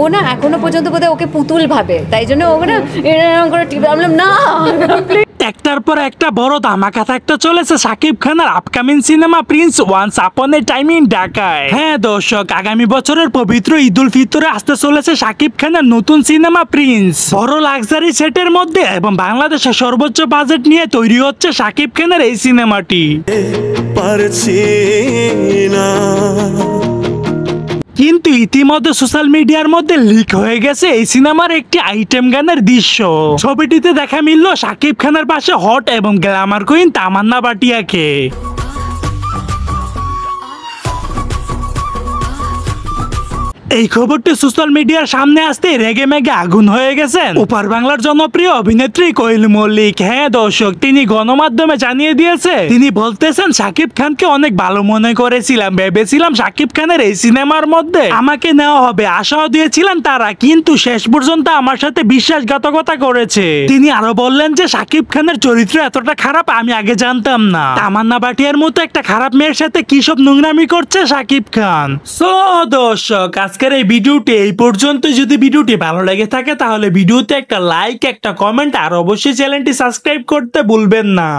ও না এখনো পর্যন্ত বোধহয় ওকে পুতুল ভাবে, তাই জন্য ও না এরকম করে টিপে, আমি বললাম না। একটার পর একটা বড় ধামাকা থাকতে চলেছে শাকিব খানের upcoming cinema Prince once upon A time in ঢাকায়। হ্যাঁ দর্শক, আগামী বছরের পবিত্র ঈদ উল ফিতরে আসতে চলেছে শাকিব খানের নতুন সিনেমা প্রিন্স। বড় লাক্সারি সেটের মধ্যে এবং বাংলাদেশের সর্বোচ্চ বাজেট নিয়ে তৈরি হচ্ছে শাকিব খানের এই সিনেমাটি। কিন্তু ইতিমধ্যে সোশ্যাল মিডিয়ার মধ্যে লিক হয়ে গেছে এই সিনেমার একটি আইটেম গানের দৃশ্য। ছবিটিতে দেখা মিলল শাকিব খানের পাশে হট এবং গ্ল্যামার কুইন তামান্না ভাটিয়াকে। এই খবরটি সোশ্যাল মিডিয়ার সামনে আসতে রেগে মেগে আগুন হয়ে গেছেন ওপার বাংলার জনপ্রিয় অভিনেত্রী কোয়েল মল্লিক। হ্যাঁ দর্শক, তিনি গণমাধ্যমে জানিয়ে দিয়েছে, তিনি বলতেছেন শাকিব খানকে অনেক ভালো মনে করেছিলাম, ভেবেছিলাম শাকিব খানের এই সিনেমার মধ্যে আমাকে নেওয়া হবে, আশাও দিয়েছিলেন তারা, কিন্তু শেষ পর্যন্ত আমার সাথে বিশ্বাসঘাতকতা করেছে। তিনি আরো বললেন যে শাকিব খানের চরিত্র এতটা খারাপ আমি আগে জানতাম না। তামান্না ভাটিয়ার মতো একটা খারাপ মেয়ের সাথে কি সব নোংরামি করছে শাকিব খান। সো দর্শক, আজকের এই ভিডিওটি এই পর্যন্ত। যদি ভিডিওটি ভালো লেগে থাকে তাহলে ভিডিওতে একটা লাইক, একটা কমেন্ট আর অবশ্যই চ্যানেলটি সাবস্ক্রাইব করতে ভুলবেন না।